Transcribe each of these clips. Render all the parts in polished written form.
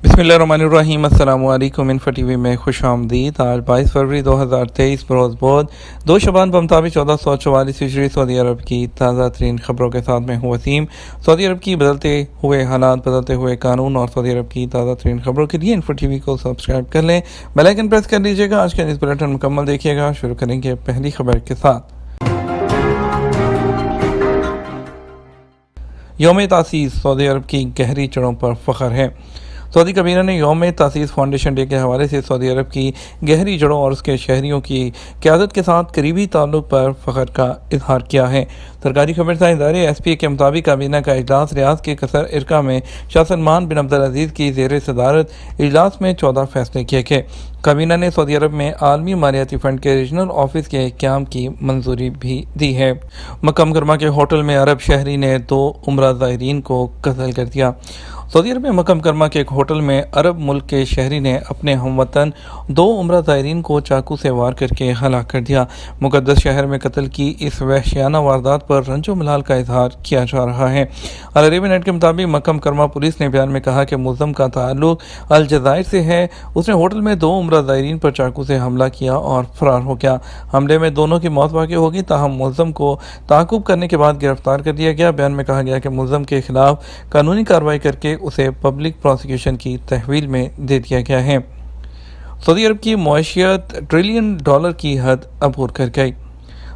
बिस्मिल्लाहिर्रहमानिर्रहीम। अस्सलामु अलैकुम। इन्फो टीवी में खुश आमदीद। आज 22 फरवरी 2023 बरोज़ बोध 2 शबान बमताबी 1444 हिजरी सऊदी अरब की ताज़ा तरीन खबरों के साथ मैं हूँ वसीम। सऊदी अरब की बदलते हुए हालात, बदलते हुए कानून और सऊदी अरब की ताज़ा तरीन खबरों के लिए इन्फो टीवी को सब्सक्राइब कर लें, बेल आइकन प्रेस कर लीजिएगा। आज का न्यूज़ बुलेटिन मुकम्मल देखिएगा। शुरू करेंगे पहली खबर के साथ। यौम तासीस सऊदी अरब की गहरी जड़ों पर फ़ख्र है। सऊदी कबीना ने यौम तासीस फाउंडेशन डे के हवाले से सऊदी अरब की गहरी जड़ों और उसके शहरियों की क़यादत के साथ करीबी ताल्लुक़ पर फ़ख्र का इजहार किया है। सरकारी खबरसां इदारे SPA के मुताबिक काबीना का इजलास रियाद के कसर इरका में शाह सलमान बिन अब्दुल अजीज़ की ज़ेर सदारत इजलास में 14 फैसले किए गए। काबीना ने सऊदी अरब में आलमी मालियाती फ़ंड के रीजनल ऑफिस के क़याम की मंजूरी भी दी है। मक्का मुकर्रमा के होटल में अरब शहरी ने 2 उम्रा ज़ायरीन को कत्ल कर दिया। सऊदी अरब में मक्का मुकर्रमा के एक होटल में अरब मुल्क के शहरी ने अपने हमवतन 2 उम्रा ज़ायरीन को चाकू से वार करके हलाक कर दिया। मुकद्दस शहर में कत्ल की इस वहशियाना वारदात पर रंजो मलाल का इजहार किया जा रहा है। अल अरबिया नेट के मुताबिक मक्का मुकर्रमा पुलिस ने बयान में कहा कि मुल्ज़म का ताल्लुक अलजायर से है। उसने होटल में 2 उम्रा ज़ायरीन पर चाकू से हमला किया और फरार हो गया। हमले में दोनों की मौत वाक़ई होगी, ताहम मुल्ज़म को ताक़ुब करने के बाद गिरफ्तार कर दिया गया। बयान में कहा गया कि मुल्ज़म के खिलाफ कानूनी कार्रवाई करके उसे पब्लिक प्रोसिक्यूशन की तहवील में दे दिया गया है। सऊदी अरब की मईशत $1 ट्रिलियन की हद अबूर कर गई।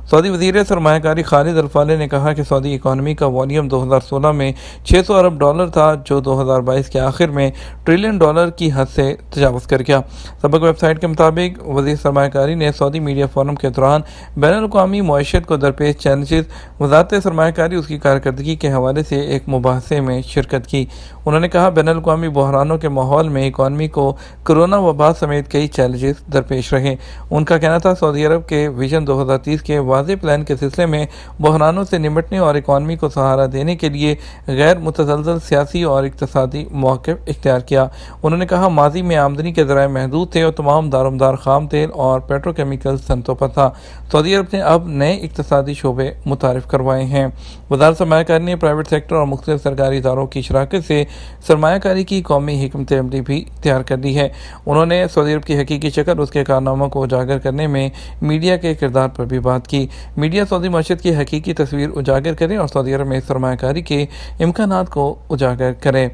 सऊदी वज़ीर सरमायाकारी खालिद अल-फालिह ने कहा कि सऊदी इकॉनमी का वॉल्यूम 2016 में $600 अरब था, जो 2022 के आखिर में $1 ट्रिलियन की हद से तजावज़ कर गया। सबक वेबसाइट के मुताबिक वज़ीर सरमायाकारी ने सऊदी मीडिया फोरम के दौरान बैनुल-अक़वामी मईशत को दरपेश चैलेंजेस, वज़ारत सरमायाकारी उसकी कारकर्दगी के हवाले से एक मुबाहसे में शिरकत की। उन्होंने कहा, बैनुल-अक़वामी बहरानों के माहौल में इकॉनमी को कोरोना वबा समेत कई चैलेंजेस दरपेश रहे। उनका कहना था, सऊदी अरब के विजन 2030 के वाज़े प्लान के सिलसिले में बहरानों से निमटने और इकॉनमी को सहारा देने के लिए गैर मुतज़लज़ल सियासी और इक़्तिसादी मौक़िफ़ इख्तियार किया। उन्होंने कहा, माज़ी में आमदनी के ज़राए महदूद थे और तमाम दारोमदार खाम तेल और पेट्रोकेमिकल सनतों पर था। सऊदी अरब ने अब नए इक़्तिसादी शोबे मुतारिफ़ करवाए हैं। वज़ारत सरमायाकारी ने प्राइवेट सेक्टर और मुख्तलिफ सरकारी इदारों की शराकत से सरमायाकारी की कौमी हिकमत अमली भी तैयार कर दी है। उन्होंने सऊदी अरब की हकीकी शक्ल, उसके कारनामों को उजागर करने में मीडिया के किरदार पर भी बात की। मीडिया सऊदी मईशत की हकीकी तस्वीर उजागर करे और सऊदी अरब में सरमायाकारी के इम्कानात को उजागर करे।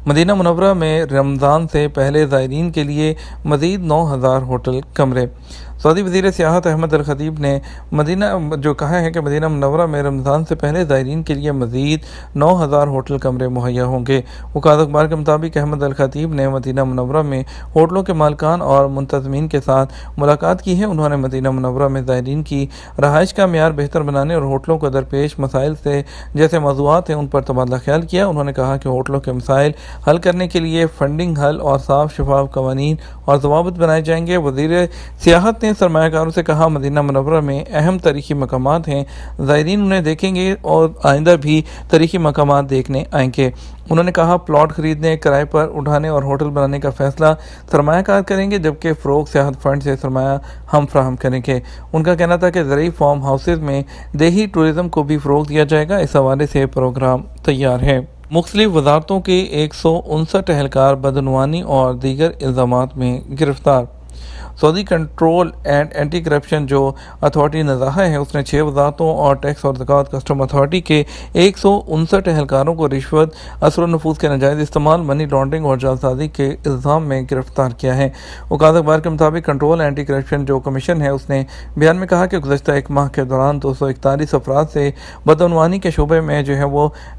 मदीना मुनव्वरा में रमज़ान से पहले ज़ायरीन के लिए मज़ीद 9,000 होटल कमरे। सऊदी वज़ीर सियाहत अहमद अल खतीब ने कहा है कि मदीना मुनव्वरा में रमज़ान से पहले ज़ायरीन के लिए मज़ीद 9,000 होटल कमरे मुहैया होंगे। वकालत अखबार के मुताबिक अहमद अल खतीब ने मदीना मुनव्वरा में होटलों के मालिकान और मुंतज़मीन के साथ मुलाकात की है। उन्होंने मदीना मुनव्वरा में ज़ायरीन की रहाइश का मेयार बेहतर बनाने और होटलों को दरपेश मसाइल से जैसे मौज़ूआत हैं उन पर तबादला ख्याल किया। उन्होंने कहा कि होटलों के मसाइल हल करने के लिए फंडिंग हल और साफ शफाफ कवानीन और ज़वाबित बनाए जाएंगे। वज़ीर सियाहत ने सरमायाकारों से कहा, मदीना मुनव्वरा में अहम तारीखी मकामात हैं, ज़ायरीन उन्हें देखेंगे और आइंदा भी तारीखी मकामात देखने आएंगे। उन्होंने कहा, प्लॉट खरीदने, किराए पर उठाने और होटल बनाने का फैसला सरमायाकार करेंगे, जबकि फ़रोग़ सियाहत फ़ंड से सरमाया हम फ्राहम करेंगे। उनका कहना था कि ज़रूरी फार्म हाउसेज़ में देही टूरिज़म को भी फ़रोग़ दिया जाएगा। इस हवाले से प्रोग्राम तैयार है। मुख्तलिफ वज़ारतों के 159 एहलकार बदनवानी और दीगर इल्ज़ामात में गिरफ्तार। Saudi control and anti corruption जो अथॉरिटी नज़ाहा है, उसने 6 वज़ारतों और टैक्स और ज़कात कस्टम अथॉरिटी के 159 एहलकारों को रिश्वत, असर नफूज़ के नाजायज़ इस्तेमाल, मनी लॉन्ड्रिंग और जालसाजी के इल्ज़ाम में गिरफ्तार किया है। वकालत अखबार के मुताबिक कंट्रोल एंटी करप्शन जो कमीशन है, उसने बयान में कहा कि गुज़श्ता एक माह के दौरान 241 अफराद से बदनवानी के शोबे में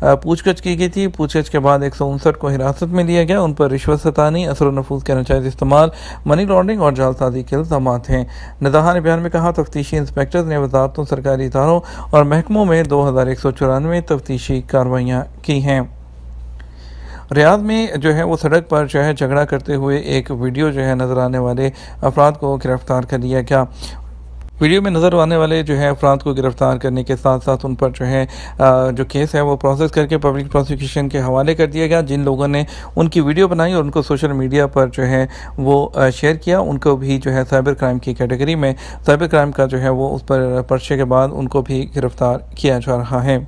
पूछगछ की गई थी। पूछगछ के बाद 159 को हिरासत में लिया गया। उन पर रिश्वत सतानी, असर नफूज़ के नाजायज़ इस्तेमाल, मनी लॉन्ड्रिंग और जालसाजी के इल्ज़ामात हैं। नज़ाहा ने बयान में कहा, तफ्तीशी इंस्पेक्टर्स ने वज़ारतों, सरकारी इदारों और महकमों में 2194 तफ्तीशी कार्रवाइयाँ की हैं। रियाद में वो सड़क पर झगड़ा करते हुए एक वीडियो नज़र आने वाले अफराद को गिरफ्तार कर लिया गया। वीडियो में नज़र आने वाले अफराद को गिरफ्तार करने के साथ साथ उन पर जो केस है वो प्रोसेस करके पब्लिक प्रोसिक्यूशन के हवाले कर दिया गया। जिन लोगों ने उनकी वीडियो बनाई और उनको सोशल मीडिया पर वो शेयर किया, उनको भी साइबर क्राइम की कैटेगरी में साइबर क्राइम का वो उस पर पर्चे के बाद उनको भी गिरफ्तार किया जा रहा है।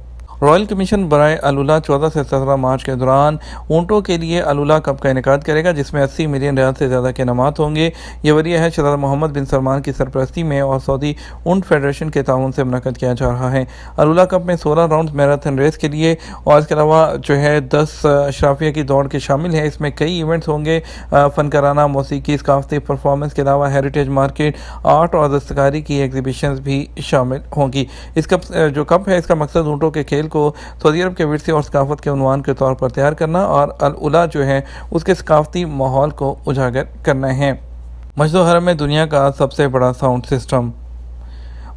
रॉयल कमीशन बराए अलुला 14 से 17 मार्च के दौरान ऊँटों के लिए अलुला कप का इनेकाद करेगा, जिसमें 80 मिलियन रियाल से ज़्यादा के इनामात होंगे। ये वरीय है शहज़ादा मोहम्मद बिन सलमान की सरपरस्ती में और सऊदी ऊँट फेडरेशन के ताउन से मुनक़्क़द किया जा रहा है। अलुला कप में 16 राउंड मैराथन रेस के लिए और इसके अलावा जो है 10 अशराफिया की दौड़ के शामिल है। इसमें कई इवेंट्स होंगे, फ़नकाराना, मौसीकी, सकाफ़ती परफॉर्मेंस के अलावा हेरिटेज मार्केट, आर्ट और दस्तकारी की एग्जीबिशंस भी शामिल होंगी। इस कप जो कप है इसका मकसद ऊँटों के खेल को सऊदी अरब के विरसे और सकाफत के उन्वान के तौर पर तैयार करना और अल-उला जो है उसके सकाफती माहौल को उजागर करना है। मस्जिद हरम में दुनिया का सबसे बड़ा साउंड सिस्टम।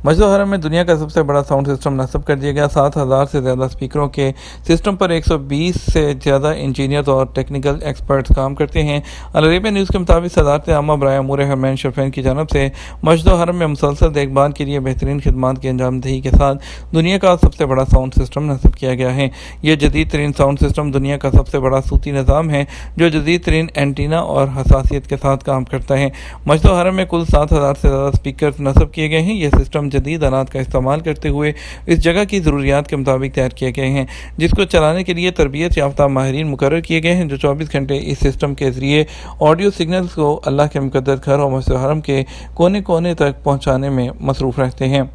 मस्जिद हरम में दुनिया का सबसे बड़ा साउंड सिस्टम नस्ब कर दिया गया। 7,000 से ज़्यादा स्पीकरों के सिस्टम पर 120 से ज़्यादा इंजीनियर्स और टेक्निकल एक्सपर्ट्स काम करते हैं। अल अरेबिया न्यूज़ के मुताबिक सदारत आमा बराए अमूर हरमैन शरीफैन की जानब से मस्जिद हरम में मुसलसल देखभाल के लिए बेहतरीन खिदमात की अंजामदही के साथ दुनिया का सबसे बड़ा साउंड सिस्टम नस्ब किया गया है। यह जदीद तरीन साउंड सिस्टम दुनिया का सबसे बड़ा सूती निज़ाम है जो जदीद तरीन एंटीना और हसासियत के साथ काम करता है। मस्जिद हरम में कुल 7,000 से ज़्यादा स्पीकर नस्ब किए गए हैं। यह सिस्टम जदीद आलात का इस्तेमाल करते हुए इस जगह की ज़रूरियात के मुताबिक तैयार किए गए हैं, जिसको चलाने के लिए तरबियत याफ्ता माहिरीन मुकर्रर किए गए हैं जो 24 घंटे इस सिस्टम के ज़रिए ऑडियो सिग्नल्स को अल्लाह के मुक़द्दस घर और मस्जिद हरम के कोने कोने तक पहुँचाने में मसरूफ़ रहते हैं।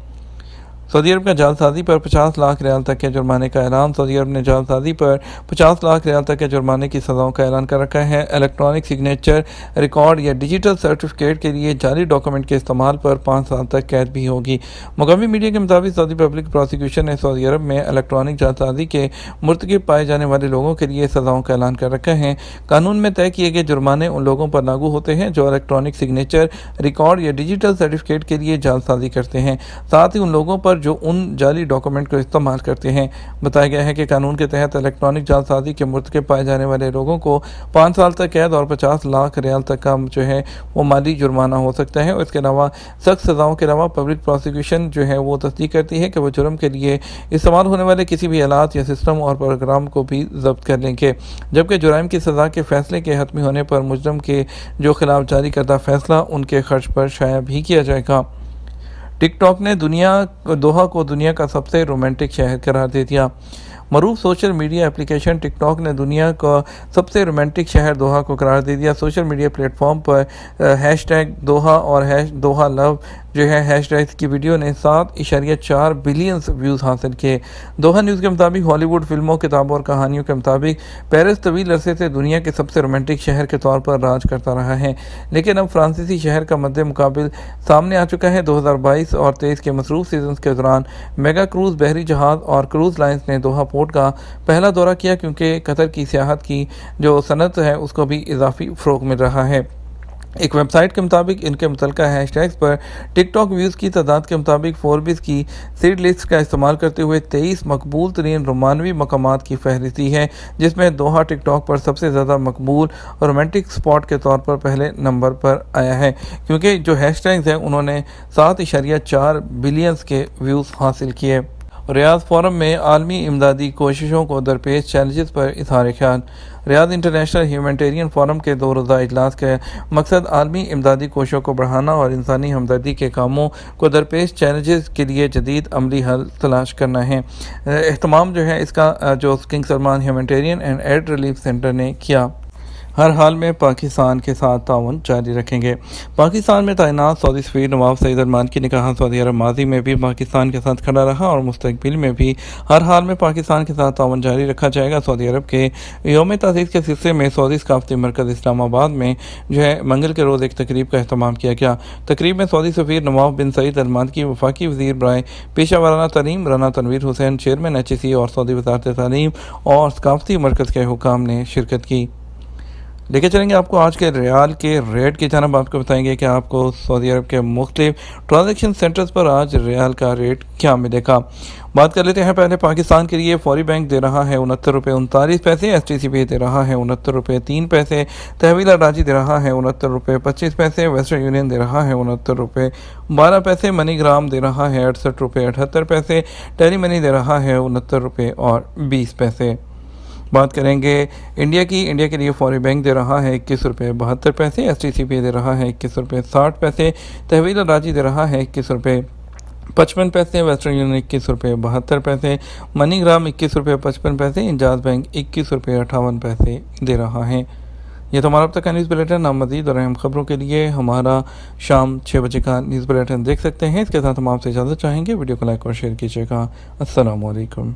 सऊदी अरब का जालसाजी पर 50 लाख रियाल तक के जुर्माने का ऐलान। सऊदी अरब ने जालसाजी पर 50 लाख रियाल तक के जुर्माने की सज़ाओं का ऐलान कर रखा है। इलेक्ट्रॉनिक सिग्नेचर, रिकॉर्ड या डिजिटल सर्टिफिकेट के लिए जाली डॉक्यूमेंट के इस्तेमाल पर 5 साल तक कैद भी होगी। मुकामी मीडिया के मुताबिक सऊदी पब्लिक प्रोसिक्यूशन ने सऊदी अरब में इलेक्ट्रॉनिक जालसाजी के मुर्तकिब पाए जाने वाले लोगों के लिए सज़ाओं का ऐलान कर रखा है। कानून में तय किए गए जुर्माने उन लोगों पर लागू होते हैं जो इलेक्ट्रॉनिक सिग्नेचर, रिकॉर्ड या डिजिटल सर्टिफिकेट के लिए जालसाजी करते हैं, साथ ही उन लोगों पर जो उन जाली डॉक्यूमेंट को इस्तेमाल करते हैं। बताया गया है कि कानून के तहत इलेक्ट्रॉनिक जालसाजी के मुर्तकिब पाए जाने वाले लोगों को 5 साल तक कैद और 50 लाख रियाल तक का जो है वो माली जुर्माना हो सकता है। और इसके अलावा सख्त सज़ाओं के अलावा पब्लिक प्रोसिक्यूशन जो है वो तस्दीक करती है कि वो जुर्म के लिए इस्तेमाल होने वाले किसी भी आलात या सिस्टम और प्रोग्राम को भी जब्त कर लेंगे, जबकि जुराइम की सज़ा के फैसले के हतमी होने पर मुजरम के जो खिलाफ जारी करदा फैसला उनके खर्च पर शाया भी किया जाएगा। टिकटॉक ने दोहा को दुनिया का सबसे रोमांटिक शहर करार दे दिया। मरूफ सोशल मीडिया एप्लीकेशन टिकटॉक ने दुनिया का सबसे रोमांटिक शहर दोहा को करार दे दिया। सोशल मीडिया प्लेटफॉर्म पर हैशटैग दोहा और दोहा लव जो है हैशटैग की वीडियो ने 7.4 बिलियन व्यूज़ हासिल किए। दोहा न्यूज़ के मुताबिक हॉलीवुड फिल्मों, किताबों और कहानियों के मुताबिक पेरिस तवील अरसे से दुनिया के सबसे रोमांटिक शहर के तौर पर राज करता रहा है, लेकिन अब फ्रांसीसी शहर का मद्दे मुकाबिल सामने आ चुका है। 2022 और 23 के मसरूफ़ सीजन के दौरान मेगा क्रूज़ बहरी जहाज़ और क्रूज़ लाइन्स ने दोहा पोर्ट का पहला दौरा किया, क्योंकि कतर की सियाहत की जो सनत है उसको भी इजाफी फ़रोग़ मिल रहा है। एक वेबसाइट के मुताबिक इनके मुतल्लिका हैशटैग्स पर टिकटॉक व्यूज़ की तादाद के मुताबिक फोर्ब्स की सीड लिस्ट का इस्तेमाल करते हुए 23 मकबूल तरीन रोमानवी मकामात की फहरिस्त दी है, जिसमें दोहा टिकटॉक पर सबसे ज़्यादा मकबूल और रोमांटिक स्पॉट के तौर पर पहले नंबर पर आया है, क्योंकि जो हैशटैग्स हैं उन्होंने 7.4 बिलियन के व्यूज़ हासिल किए। रियाद फोरम में आलमी इमदादी कोशिशों को दरपेश चैलेंजेस पर इज़हार ख्याल। रियाद इंटरनेशनल ह्यूमैनिटेरियन फोरम के 2 रोज़ा इजलास का मकसद आलमी इमदादी कोशिशों को बढ़ाना और इंसानी हमदर्दी के कामों को दरपेश चैलेंजेस के लिए जदीद अमली हल तलाश करना है। एहतमाम जो है इसका जो King Salman humanitarian and aid relief centre ने किया। हर हाल में पाकिस्तान के साथ ताउन जारी रखेंगे। पाकिस्तान में तैनात सऊदी सफ़ीर नवाब सईद अल मालिकी ने कहा, सऊदी अरब माजी में भी पाकिस्तान के साथ खड़ा रहा और मुस्तकबिल में भी हर हाल में पाकिस्तान के साथ ताउन जारी रखा जाएगा। सऊदी अरब के यौम तासीस के सिलसिले में सऊदी सकाफती मरकज़ इस्लामाबाद में जो है मंगल के रोज़ एक तकरीब का अहतमाम किया गया। तकरीब में सऊदी सफ़ीर नवाब बिन सईद अल मालिकी, वफाकी वज़ीर बराए पेशा वाराना तालीम राना तनवीर हुसैन, चेयरमैन HEC और सऊदी वज़ारत तालीम और सकाफती मरकज़ के हुकाम ने शिरकत की। लेके चलेंगे आपको आज के रियाल के रेट की जानब। आपको बताएंगे कि आपको सऊदी अरब के मुख्तलिफ ट्रांजेक्शन सेंटर्स पर आज रियाल का रेट क्या मिलेगा। बात कर लेते हैं पहले पाकिस्तान के लिए। फौरी बैंक दे रहा है 69 रुपये 39 पैसे, STCB दे रहा है 69 रुपये 3 पैसे, तहवील राजी दे रहा है 69 रुपये 25 पैसे, वेस्टर्न यूनियन दे रहा है 69 रुपये 12 पैसे, मनीग्राम दे रहा है 68 रुपये 78 पैसे, टेली मनी दे रहा है 69 रुपये और 20 पैसे। बात करेंगे इंडिया की। इंडिया के लिए फौरी बैंक दे रहा है 21 रुपये 72 पैसे, STCB दे रहा है 21 रुपये 60 पैसे, तहवील राजी दे रहा है 21 रुपये 55 पैसे, वेस्टर्न यूनियन 21 रुपये 72 पैसे, मनीग्राम 21 रुपये 55 पैसे, इंजाज बैंक 21 रुपये 58 पैसे दे रहा है। ये तो हमारा अब तक का न्यूज़ बुलेटिन। नाम मज़ीद और अहम खबरों के लिए हमारा शाम 6 बजे का न्यूज़ बुलेटिन देख सकते हैं। इसके साथ हम आपसे इजाज़त चाहेंगे। वीडियो को लाइक और शेयर कीजिएगा। अस्सलाम वालेकुम।